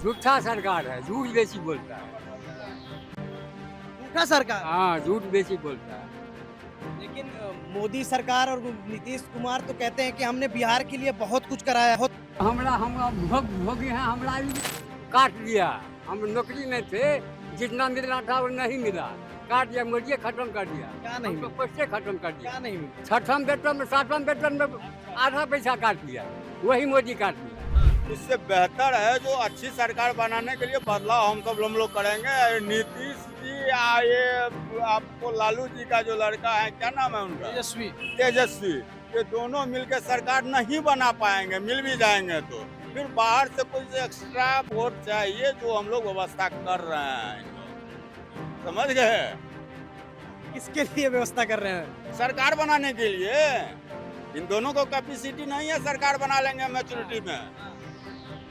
झूठा सरकार है, झूठ बेची बोलता है। झूठा सरकार। हाँ, झूठ बेची बोलता है। लेकिन मोदी सरकार और नीतीश कुमार तो कहते हैं कि हमने बिहार के लिए बहुत कुछ कराया है। हम भोगी हैं, हमरा भी काट दिया। हम नौकरी में थे, जितना मिलना था वो नहीं मिला, काट दिया, मोदी खत्म कर दिया। क्या नहीं हमको मिला? पैसे खत्म कर दिया। क्या नहीं मिला? छठम वेतन में, सातवां वेतन में आधा पैसा काट दिया, वही मोदी काट दिया। इससे बेहतर है जो अच्छी सरकार बनाने के लिए बदलाव हम लोग करेंगे। नीतीश जी ये आपको लालू जी का जो लड़का है, क्या नाम है उनका, तेजस्वी, ये दोनों मिलकर सरकार नहीं बना पाएंगे। मिल भी जाएंगे तो फिर बाहर से कुछ एक्स्ट्रा वोट चाहिए, जो हम लोग व्यवस्था कर रहे हैं। समझ गए? किसके लिए व्यवस्था कर रहे हैं? सरकार बनाने के लिए। इन दोनों को कैपेसिटी नहीं है, सरकार बना लेंगे मैच्योरिटी में।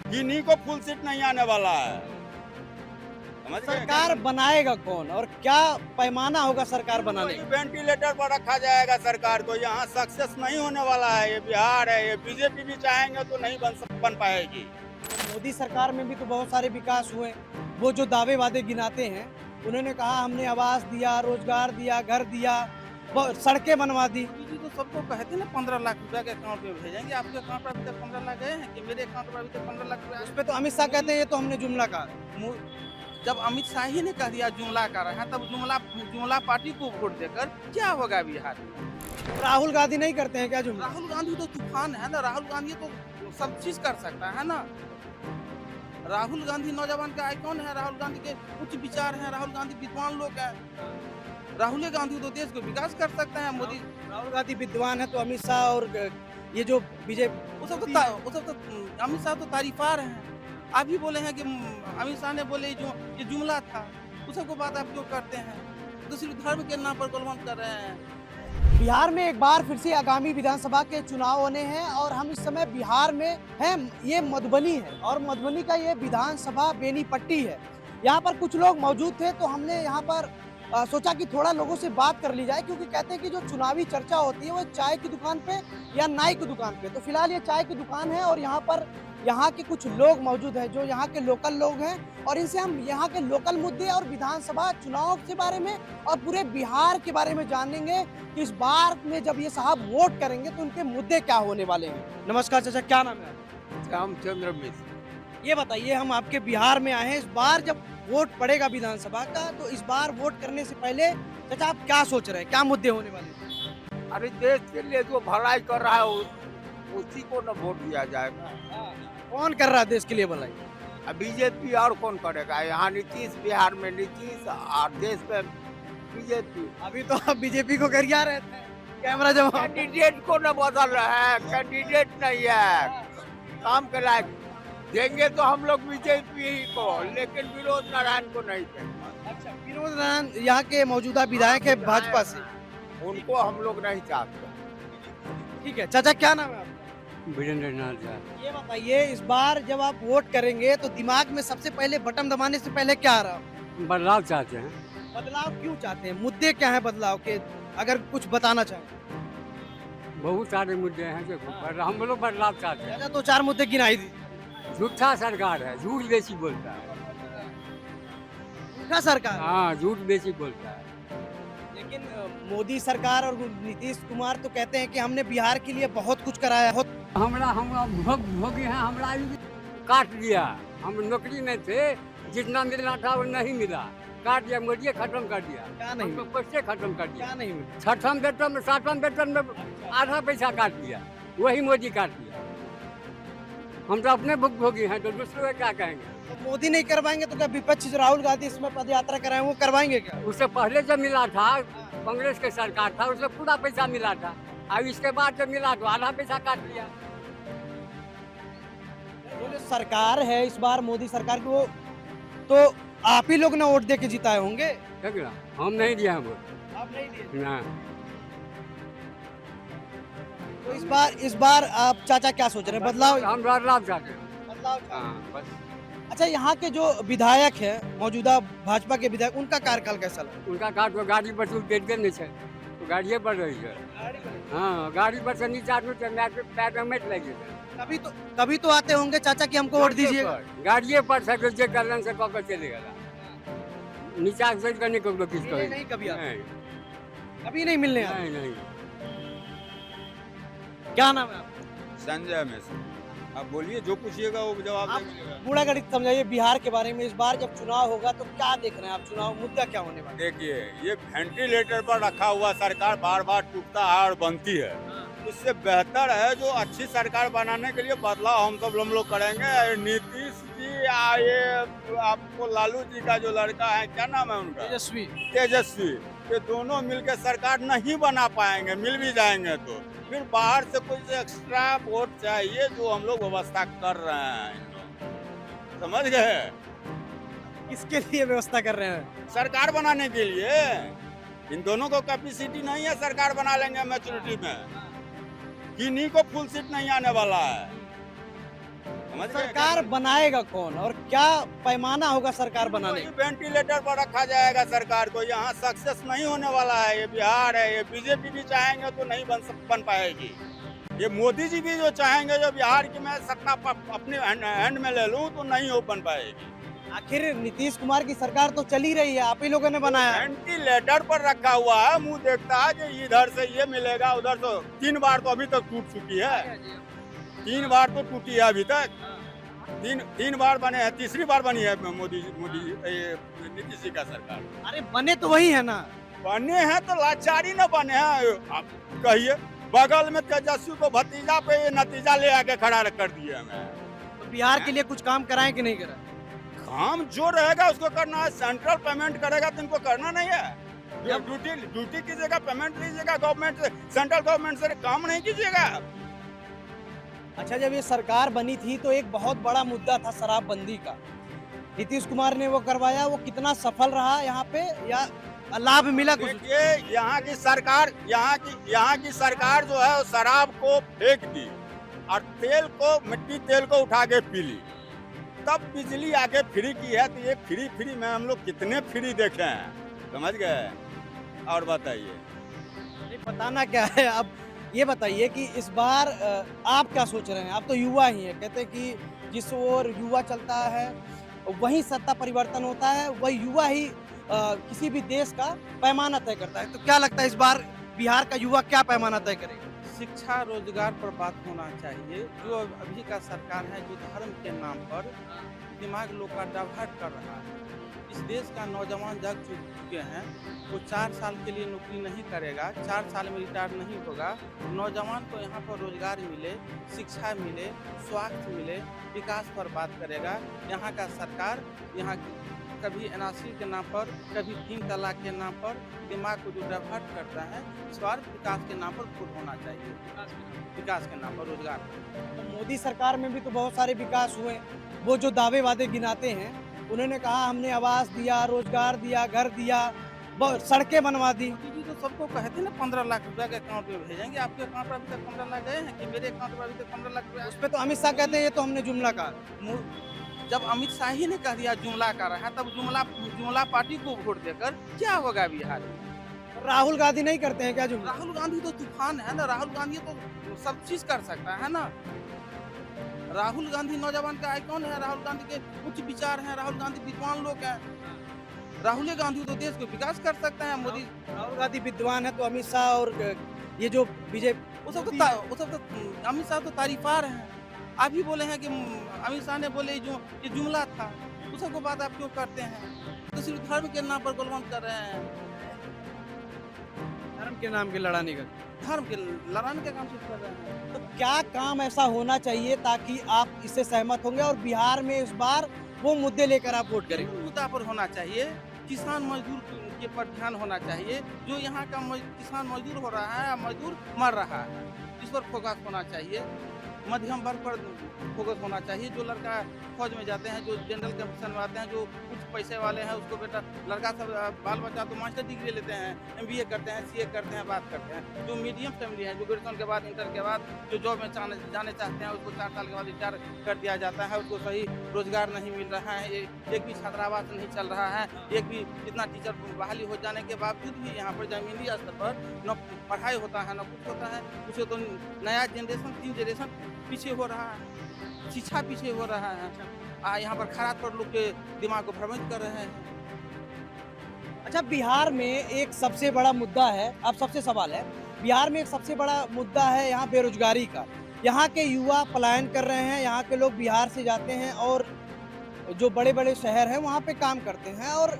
किन्हीं को फुल सीट नहीं आने वाला है। समझ गए? सरकार बनाएगा कौन और क्या पैमाना होगा सरकार बनाने का? वेंटिलेटर पर रखा जाएगा सरकार को। यहाँ सक्सेस नहीं होने वाला है। ये बिहार है, ये बीजेपी भी चाहेंगे तो नहीं बन पाएगी। मोदी सरकार में भी तो बहुत सारे विकास हुए। वो जो दावे वादे गिनाते हैं, उन्होंने कहा हमने आवास दिया, रोजगार दिया, घर दिया, सड़कें बनवा दी। मोदी जी तो सबको कहते हैं ना 15 लाख रुपया के अकाउंट में भेजेंगे। आपके अकाउंट पर अभी तक 15 लाख गए हैं कि मेरे अकाउंट पर अभी तक 15 लाख रुपया? उस पे तो अमित शाह कहते हैं ये तो हमने जुमला कहा। जब अमित शाह ही ने कह दिया जुमला कर रहे हैं, तब जुमला पार्टी को वोट देकर क्या होगा बिहार में? राहुल गांधी नहीं करते हैं क्या जुमला? राहुल गांधी तो तूफान है ना। राहुल गांधी तो सब चीज कर सकता है ना। राहुल गांधी नौजवान का आइकॉन है। राहुल गांधी के उच्च विचार हैं। राहुल गांधी विद्वान लोग हैं। राहुल गांधी तो देश को विकास कर सकते हैं। मोदी राहुल गांधी विद्वान है तो अमित शाह और ये जो बीजेपी, वो सब तो अमित शाह तो तारीफार हैं। आप ही बोले हैं कि अमित शाह ने बोले जो ये जुमला था, उस सबको बात आप क्यों करते हैं? तो सिर्फ धर्म के नाम पर गोलमाल कर रहे हैं। बिहार में एक बार फिर से आगामी विधानसभा के चुनाव होने हैं और हम इस समय बिहार में हैं। ये मधुबनी है और मधुबनी का ये विधानसभा बेनीपट्टी है। यहाँ पर कुछ लोग मौजूद थे तो हमने यहाँ पर सोचा कि थोड़ा लोगों से बात कर ली जाए, क्योंकि कहते हैं कि जो चुनावी चर्चा होती है वो चाय की दुकान पे या नाई की दुकान पे। तो फिलहाल ये चाय की दुकान है और यहाँ पर यहाँ के कुछ लोग मौजूद हैं जो यहाँ के लोकल लोग हैं और इनसे हम यहाँ के लोकल मुद्दे और विधानसभा चुनाव के बारे में और पूरे बिहार के बारे में जानेंगे कि इस बार में जब ये साहब वोट करेंगे तो उनके मुद्दे क्या होने वाले हैं। नमस्कार चाचा, क्या नाम है आपका? रामचंद्र मिश्र। ये बताइए, हम आपके बिहार में आए हैं, इस बार जब वोट पड़ेगा विधानसभा का तो इस बार वोट करने से पहले चाचा आप क्या सोच रहे हैं, क्या मुद्दे होने वाले हैं? अरे देश के लिए जो भलाई कर रहा है उसी को न वोट दिया जाएगा। कौन कर रहा है देश के लिए भलाई? अब बीजेपी और कौन करेगा? यहाँ नीतीश, बिहार में नीतीश और देश में बीजेपी। अभी तो आप बीजेपी को कर आ रहे थे, कैमरा जब कैंडिडेट को न बदल रहे हैं। कैंडिडेट नहीं है काम के लायक। देंगे तो हम लोग बीजेपी ही को, लेकिन विनोद नारायण को नहीं देंगे। अच्छा, विनोद नारायण यहाँ के मौजूदा विधायक है भाजपा से। उनको हम लोग नहीं चाहते। ठीक है चाचा, क्या नाम है आपका? वीरेंद्र नाथ झा। ये बताइए, इस बार जब आप वोट करेंगे तो दिमाग में सबसे पहले बटन दबाने से पहले क्या आ रहा है? बदलाव चाहते हैं। बदलाव क्यों चाहते हैं? मुद्दे क्या है बदलाव के, अगर कुछ बताना चाहें? बहुत सारे मुद्दे हैं जो हम लोग बदलाव चाहते हैं। चाचा तो 4 मुद्दे गिनाई दी। झूठा सरकार है, झूठ बेची बोलता है। झूठा सरकार। हाँ, झूठ बेची बोलता है। लेकिन मोदी सरकार और नीतीश कुमार तो कहते हैं कि हमने बिहार के लिए बहुत कुछ कराया है। हम भोगी हैं, हमरा भी काट दिया। हम नौकरी में थे, जितना मिलना था वो नहीं मिला, काट दिया, मोदी खत्म कर दिया। क्या नहीं हमको पैसे खत्म कर दिया। क्या नहीं मिला? छठम वेतन में, सातवां वेतन में आधा पैसा काट दिया, वही मोदी काट दिया। हम तो अपने भोगी हैं तो दूसरों को क्या कहेंगे? तो मोदी नहीं करवाएंगे तो क्या विपक्ष जो राहुल गांधी इसमें पद यात्रा कराए वो करवाएंगे क्या? उससे पहले जब मिला था, कांग्रेस के सरकार था, उसमें पूरा पैसा मिला था। अब इसके बाद जब मिला तो आधा पैसा काट दिया। वो जो सरकार है इस बार मोदी सरकार की, वो तो आप ही लोग ना वोट दे के जिताए होंगे। ठीक है ना? हम नहीं दिए हैं वोट आप नहीं दिए ना। तो इस बार आप चाचा क्या सोच रहे हैं? बदलाव हम बदलाव चाहते हैं। बदलाव चाहते हैं। हाँ, बस। अच्छा, यहाँ के जो विधायक है मौजूदा भाजपा के विधायक, उनका कार्यकाल कैसा लगा? उनका काट तो गाड़ी पर देते नहीं है, तो गाड़िए बढ़ रही है। हाँ, गाड़ी पर से नीचे आदमी पैर में मत लगे। कभी तो आते होंगे चाचा कि हमको वोट दीजिएगा। गाड़िए पर सकल जे करलन से कह चलेगा नीचा से करने को किस नहीं, कहे नहीं कभी आते, नहीं कभी नहीं मिलने आते। नहीं नहीं क्या नाम है आपका? संजय मिश्र। आप बोलिए, जो पूछिएगा वो जवाब आप- मिलेगा। बूढ़ा गणित समझाइए बिहार के बारे में। इस बार जब चुनाव होगा तो क्या देख रहे हैं आप? चुनाव मुद्दा क्या होने वाला देखिए, ये वेंटिलेटर पर रखा हुआ सरकार बार बार टूटता है और बनती है। इससे बेहतर है जो अच्छी सरकार बनाने के लिए बदलाव हम लोग करेंगे। नीतीश जी ये आपको लालू जी का जो लड़का है, क्या नाम है उनका, तेजस्वी, ये दोनों मिलकर सरकार नहीं बना पाएंगे। मिल भी जाएंगे तो फिर बाहर से कुछ एक्स्ट्रा वोट चाहिए, जो हम लोग व्यवस्था कर रहे हैं। इन लोग समझ गए, किसके लिए व्यवस्था कर रहे हैं? सरकार बनाने के लिए। इन दोनों को कैपेसिटी नहीं है, सरकार बना लेंगे मैच्योरिटी में। किन्हीं को फुल सीट नहीं आने वाला है। समझ गए? सरकार बनाएगा कौन और क्या पैमाना होगा सरकार बनाने का? वेंटिलेटर पर रखा जाएगा सरकार को। यहाँ सक्सेस नहीं होने वाला है। ये बिहार है, ये बीजेपी भी चाहेंगे तो नहीं बन पाएगी। ये मोदी जी भी जो चाहेंगे जो बिहार की मैं सत्ता अपने हैंड में ले लूं तो नहीं हो बन पाएगी। आखिर नीतीश कुमार की सरकार तो चली रही है, आप ही लोगों ने बनाया है। वेंटिलेटर पर रखा हुआ है, मुंह देखता है कि इधर से ये मिलेगा, उधर तो 3 बार तो अभी तक टूट चुकी है। 3 बार तो टूटी है अभी तक। तीन बार बने हैं, तीसरी बार बनी है मोदी नीतीश जी का सरकार। अरे बने तो वही है ना। बने हैं तो लाचारी न बने हैं। आप कहिए, बगल में तेजस्वी को भतीजा पे ये नतीजा ले आके खड़ा कर दिए हमें। तो बिहार के लिए कुछ काम कराएं कि नहीं कराएं? काम जो रहेगा उसको करना है। सेंट्रल पेमेंट करेगा तो इनको करना नहीं है। जब ड्यूटी कीजिएगा, पेमेंट लीजिएगा गवर्नमेंट से, सेंट्रल गवर्नमेंट से काम नहीं कीजिएगा। अच्छा, जब ये सरकार बनी थी तो एक बहुत बड़ा मुद्दा था शराबबंदी का। नीतीश कुमार ने वो करवाया, वो कितना सफल रहा यहाँ पे या लाभ मिला कुछ? देखिए, यहाँ की सरकार जो है वो शराब को फेंक दी और मिट्टी तेल को उठा के पी ली। तब बिजली आके फ्री की है। तो ये फ्री में हम लोग कितने फ्री देखे हैं, समझ गए। और बताइए, नहीं, बताना क्या है। अब ये बताइए कि इस बार आप क्या सोच रहे हैं? आप तो युवा ही हैं, कहते हैं कि जिस ओर युवा चलता है वही सत्ता परिवर्तन होता है, वही युवा ही किसी भी देश का पैमाना तय करता है। तो क्या लगता है इस बार बिहार का युवा क्या पैमाना तय करेगा? शिक्षा रोजगार पर बात होना चाहिए। जो अभी का सरकार है, जो धर्म के नाम पर दिमाग लोग का डाइवर्ट कर रहा है। इस देश का नौजवान जग चुके हैं, वो 4 साल के लिए नौकरी नहीं करेगा, 4 साल में रिटायर नहीं होगा। नौजवान को यहाँ पर रोजगार मिले, शिक्षा मिले, स्वास्थ्य मिले, विकास पर बात करेगा। यहाँ का सरकार यहाँ कभी एनआरसी के नाम पर, कभी 3 तलाक के नाम पर दिमाग को जो डाइवर्ट करता है। इस बार विकास के नाम पर खुद होना चाहिए, विकास के नाम पर रोजगार। तो मोदी सरकार में भी तो बहुत सारे विकास हुए। वो जो दावे वादे गिनाते हैं, उन्होंने कहा हमने आवास दिया, रोजगार दिया, घर दिया, सड़कें बनवा दी। मोदी जी तो सबको कहते ना 15 लाख रुपया के अकाउंट में भेजेंगे। आपके अकाउंट पर अभी तक 15 लाख गए हैं कि मेरे अकाउंट पर अभी तक 15 लाख रुपया? उस पर तो अमित शाह कहते हैं ये तो हमने जुमला कहा। जब अमित शाह ही ने कह दिया जुमला कर रहा है, तब जुमला पार्टी को वोट देकर क्या होगा बिहार में? राहुल गांधी नहीं करते हैं क्या जुमला? राहुल गांधी तो तूफान है ना। राहुल गांधी तो सब चीज कर सकता है ना। राहुल गांधी नौजवान का आइकॉन है। राहुल गांधी के उच्च विचार हैं। राहुल गांधी विद्वान लोग हैं। राहुल गांधी तो देश को विकास कर सकते हैं। मोदी राहुल गांधी विद्वान है तो अमित शाह और ये जो बीजेपी, वो सब तो अमित शाह तो तारीफार हैं। आप ही बोले हैं कि अमित शाह ने बोले जो ये जुमला था, उस सबको बात आप क्यों करते हैं? तो सिर्फ धर्म के नाम पर गोलमाल कर रहे हैं। धर्म के नाम के लड़ाने का, धर्म के लड़ाने का काम सिर्फ कर रहे हैं। तो क्या काम ऐसा होना चाहिए ताकि आप इससे सहमत होंगे और बिहार में इस बार वो मुद्दे लेकर आप वोट करेंगे? मुद्दा पर होना चाहिए। किसान मजदूर के पर ध्यान होना चाहिए। जो यहाँ का किसान मजदूर हो रहा है, मजदूर मर रहा है, इस पर फोकस होना चाहिए। मध्यम वर्ग पर फोकस होना चाहिए। जो लड़का फौज में जाते हैं, जो जनरल कमीशन में आते हैं, जो कुछ पैसे वाले हैं, उसको बेटा लड़का सब बाल बच्चा तो मास्टर डिग्री लेते हैं, MBA करते हैं, CA करते हैं, बात करते हैं। जो मीडियम फैमिली है, जो ग्रेजुएशन के बाद, इंटर के बाद जो जॉब में जाने चाहते हैं, उसको 4 साल के बाद रिटायर कर दिया जाता है। उसको सही रोजगार नहीं मिल रहा है, एक भी छात्रावास नहीं चल रहा है, एक भी इतना टीचर बहाली हो जाने के बावजूद भी यहाँ पर जमीनी स्तर पर न पढ़ाई होता है न कुछ होता है। कुछ तो नया जनरेशन 3 जनरेशन पीछे हो रहा है, शिक्षा पीछे हो रहा है। यहाँ पर खराब पर लोग के दिमाग को भ्रमित कर रहे हैं। अच्छा, बिहार में एक सबसे बड़ा मुद्दा है, अब सबसे सवाल है, बिहार में एक सबसे बड़ा मुद्दा है यहाँ बेरोजगारी का। यहाँ के युवा पलायन कर रहे हैं, यहाँ के लोग बिहार से जाते हैं और जो बड़े बड़े शहर हैं वहाँ पे काम करते हैं, और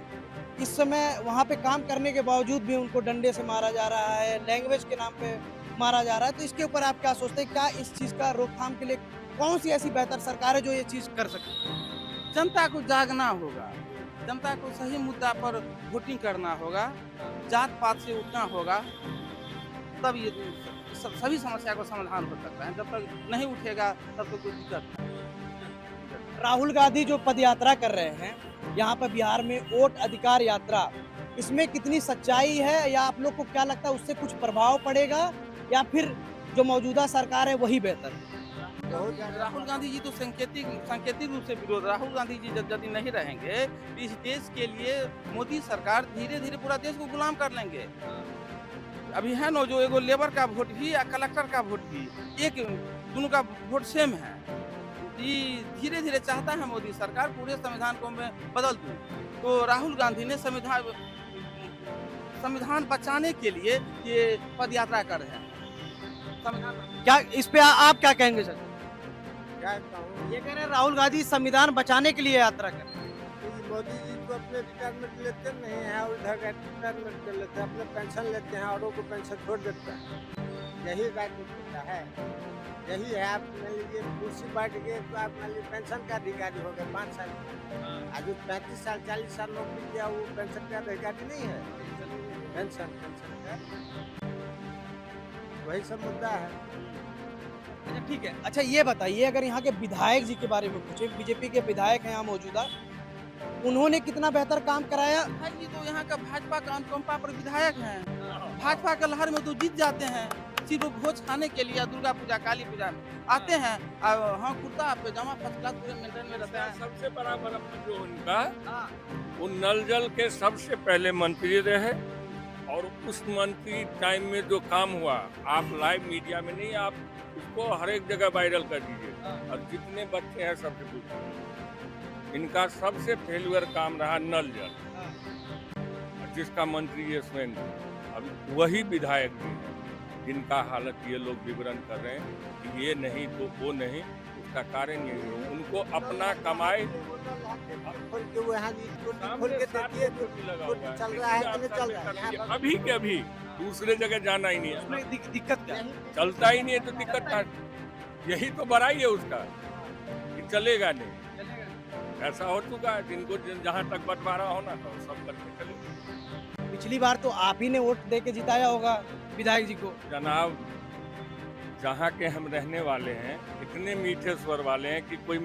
इस समय वहाँ पे काम करने के बावजूद भी उनको डंडे से मारा जा रहा है, लैंग्वेज के नाम पे मारा जा रहा है। तो इसके ऊपर आप क्या सोचते हैं, क्या इस चीज़ का रोकथाम के लिए कौन सी ऐसी बेहतर सरकार है जो ये चीज़ कर सके? जनता को जागना होगा, जनता को सही मुद्दा पर वोटिंग करना होगा, जात पात से उठना होगा, तब ये सभी समस्या का समाधान हो सकता है। जब तक नहीं उठेगा तब तक कोई दिक्कत नहीं। राहुल गांधी जो पद यात्रा कर रहे हैं यहाँ पर बिहार में, वोट अधिकार यात्रा, इसमें कितनी सच्चाई है, या आप लोग को क्या लगता है उससे कुछ प्रभाव पड़ेगा, या फिर जो मौजूदा सरकार है वही बेहतर है? राहुल गांधी जी तो सांकेतिक रूप से विरोध। राहुल गांधी जी यदि नहीं रहेंगे तो इस देश के लिए मोदी सरकार धीरे धीरे पूरा देश को गुलाम कर लेंगे। अभी है ना, जो एगो लेबर का वोट भी या कलेक्टर का वोट भी एक, दोनों का वोट सेम है। धीरे धीरे चाहता है मोदी सरकार पूरे संविधान को मैं बदल दूं। तो राहुल गांधी ने संविधान बचाने के लिए ये पद यात्रा कर रहे हैं। क्या इस पे आप क्या कहेंगे सर? क्या कहूँ, ये कह रहे हैं राहुल गांधी संविधान बचाने के लिए यात्रा कर। मोदी जी तो अपने रिटायरमेंट लेते नहीं है, उधर रिटायरमेंट कर लेते हैं, अपने पेंशन लेते हैं, औरों को पेंशन छोड़ देते हैं। यही राजनीति है, यही है। आप मान लीजिए कुर्सी बैठ गए तो आप मान लीजिए पेंशन का अधिकारी हो गए 5 साल, आज 35 साल 40 साल नौकरी किया वो पेंशन का अधिकारी नहीं है। पेंशन का वही सब मुद्दा है। अच्छा ठीक है, अच्छा ये बताइए, अगर यहाँ के विधायक जी के बारे में पूछे, बीजेपी के विधायक हैं यहाँ मौजूदा, उन्होंने कितना बेहतर काम कराया? हाँ जी, तो यहाँ का भाजपा का अनुकंपा पर विधायक हैं, भाजपा के लहर में तो जीत जाते हैं। सिर्फ भोज खाने के लिए दुर्गा पूजा काली पूजा में आते हैं, हाँ कुर्ता पैजामा फर्स्ट क्लास पूरे मेंटेन में रहते हैं। सबसे बड़ा बड़प्पन जो उनका, वो नल जल के सबसे पहले मंत्री रहे, और उस मंत्री टाइम में जो काम हुआ, आप लाइव मीडिया में नहीं, आप उसको हर एक जगह वायरल कर दीजिए, और जितने बच्चे हैं सबसे पूछिए। इनका सबसे फेल्यूर काम रहा नल जल, जिसका मंत्री ये स्वयं, अब वही विधायक भी है जिनका हालत ये लोग विवरण कर रहे हैं कि ये नहीं तो वो नहीं। उसका कारण ये है उनको अपना कमाए अभी के अभी, दूसरे जगह जाना ही नहीं है। उसमें दिक्कत क्या? चलता ही नहीं है तो दिक्कत क्या? यही तो बड़ाई है उसका कि चलेगा नहीं। ऐसा हो चुका है, जिनको जहाँ तक बंटवारा होना था सब करके चले। पिछली बार तो आप ही ने वोट दे के जिताया होगा विधायक जी को। जनाब, जहाँ के हम रहने वाले हैं, इतने मीठे स्वर वाले हैं कि कोई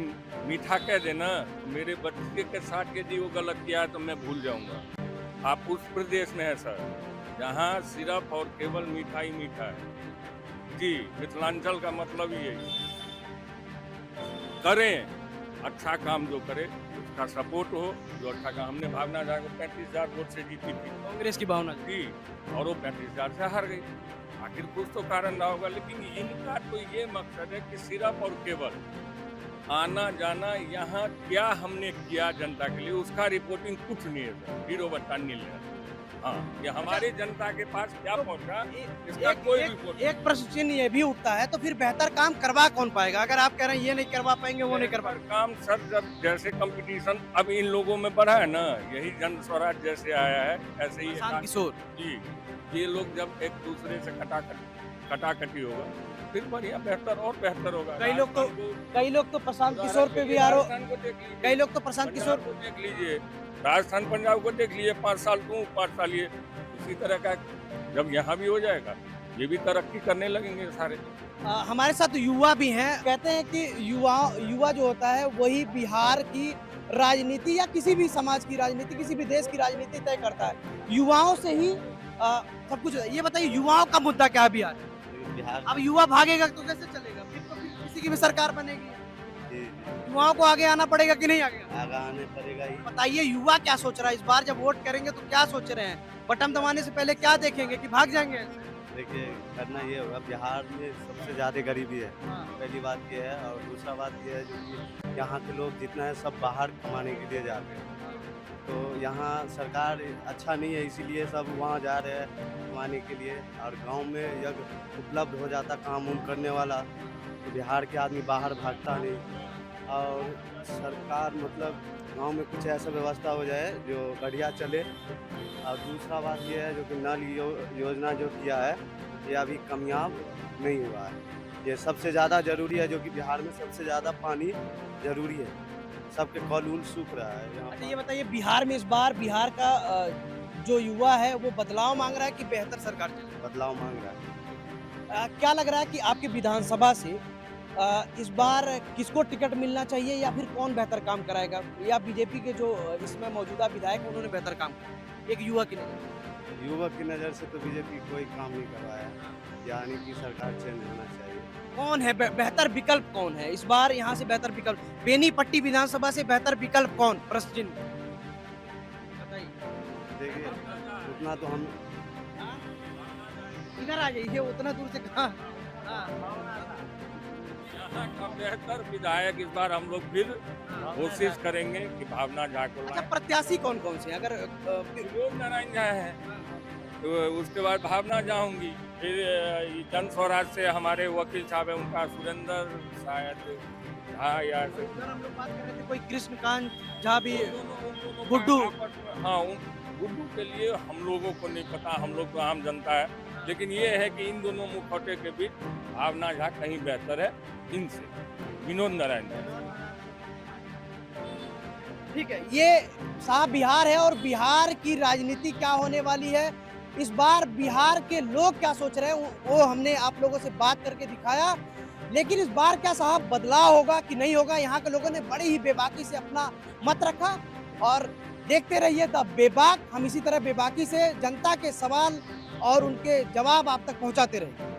मीठा कह देना, मेरे बच्चे के साथ यदि वो गलत किया है तो मैं भूल जाऊंगा। आप उस प्रदेश में है सर, जहाँ सिर्फ और केवल मीठा ही मीठा है। जी, मिथिलांचल का मतलब ही यही, करें अच्छा काम, जो करे उसका सपोर्ट हो, जो अच्छा काम। हमने भावना झा को 35,000 वोट से जीती थी, कांग्रेस की भावना जी, और वो 35,000 से हार गई। आखिर कुछ तो कारण रहा होगा, लेकिन इनका तो ये मकसद है कि सिर्फ और केवल आना जाना, यहाँ क्या हमने किया जनता के लिए उसका रिपोर्टिंग कुछ नहीं है सर, 0 बटा नील है। हाँ, ये हमारे जनता के पास क्या पहुँचा, इसका कोई रिपोर्ट। एक प्रश्न चिन्ह ये भी उठता है, तो फिर बेहतर काम करवा कौन पाएगा? अगर आप कह रहे हैं ये नहीं करवा पाएंगे, वो नहीं करवा काम सर, जब जैसे कंपटीशन अब इन लोगों में बढ़ा है ना, यही जन स्वराज जैसे आया है, ऐसे ही प्रशांत किशोर जी, ये लोग जब एक दूसरे से कटाकटी होगा, फिर बढ़िया बेहतर और बेहतर होगा। कई लोग तो प्रशांत किशोर पे भी आरोप, कई लोग तो प्रशांत किशोर को देख लीजिए, राजस्थान पंजाब को देख लीजिए, 5 साल तू 5 साल ये, इसी तरह का जब यहाँ भी हो जाएगा, ये भी तरक्की करने लगेंगे सारे। हमारे साथ युवा भी हैं, कहते हैं कि युवा जो होता है वही बिहार की राजनीति या किसी भी समाज की राजनीति, किसी भी देश की राजनीति तय करता है। युवाओं से ही सब कुछ। ये बताइए, युवाओं का मुद्दा क्या है बिहार? अब युवा भागेगा तो कैसे चलेगा? फिर तो किसी की भी सरकार बनेगी। युवाओं को आगे आना पड़ेगा कि नहीं आगे आगे आने पड़ेगा ही। बताइए युवा क्या सोच रहा है इस बार जब वोट करेंगे तो क्या सोच रहे हैं? बटन दबाने से पहले क्या देखेंगे कि भाग जाएंगे ऐसे? देखिए करना ये होगा, बिहार में सबसे ज़्यादा गरीबी है, हाँ। पहली बात ये है। और दूसरा बात ये है जो कि यहाँ के लोग जितना है सब बाहर कमाने के लिए जाते हैं, तो यहाँ सरकार अच्छा नहीं है, इसीलिए सब वहाँ जा रहे हैं कमाने के लिए। और गांव में जब उपलब्ध हो जाता काम उम करने वाला तो बिहार के आदमी बाहर भागता नहीं। और सरकार मतलब गांव में कुछ ऐसा व्यवस्था हो जाए जो बढ़िया चले। और दूसरा बात ये है जो कि नल योजना जो किया है ये अभी कामयाब नहीं हुआ है। ये सबसे ज़्यादा ज़रूरी है, जो कि बिहार में सबसे ज़्यादा पानी ज़रूरी है, सबके कल उल सूख रहा है यहाँ अच्छा ये बताइए बिहार में इस बार बिहार का जो युवा है वो बदलाव मांग रहा है कि बेहतर सरकार चले? बदलाव मांग रहा है। क्या लग रहा है कि आपके विधानसभा से इस बार किसको टिकट मिलना चाहिए या फिर कौन बेहतर काम कराएगा, या बीजेपी के जो इसमें मौजूदा विधायक हैं उन्होंने बेहतर काम किया? एक युवा की नजर युवक की नज़र से तो बीजेपी कोई काम नहीं करवाया, यानी कि सरकार चेंज होना चाहिए। कौन है बेहतर विकल्प कौन है इस बार यहाँ से बेहतर विकल्प? बेनीपट्टी विधानसभा से बेहतर विकल्प कौन? प्रश्न चिन्ह बताइए। देखिए उतना तो हम इधर आ जाइए, उतना दूर से कहाँ? यहाँ का बेहतर विधायक इस बार हम लोग फिर कोशिश करेंगे कि भावना झा को अच्छा प्रत्याशी कौन कौन से हैं? अगर विनोद नारायण झा है, तो उसके बाद भावना झा होंगी, फिर ये जन स्वराज से हमारे वकील साहब है उनका सुरेंद्र शायद झा या उधर हम लोग बात कर रहे थे कोई कृष्णकांत झा भी, गुड्डू। हाँ गुड्डू के लिए हम लोगों को नहीं पता, हम लोग तो आम जनता है, लेकिन ये है कि इन दोनों मुखौटे के बीच भावना झा कहीं बेहतर है इनसे, विनोद नारायण झा। ठीक है, ये साहब बिहार है और बिहार की राजनीति क्या होने वाली है, इस बार बिहार के लोग क्या सोच रहे हैं वो हमने आप लोगों से बात करके दिखाया। लेकिन इस बार क्या साहब बदलाव होगा कि नहीं होगा, यहाँ के लोगों ने बड़ी ही बेबाकी से अपना मत रखा। और देखते रहिए द बेबाक, हम इसी तरह बेबाकी से जनता के सवाल और उनके जवाब आप तक पहुँचाते रहेंगे।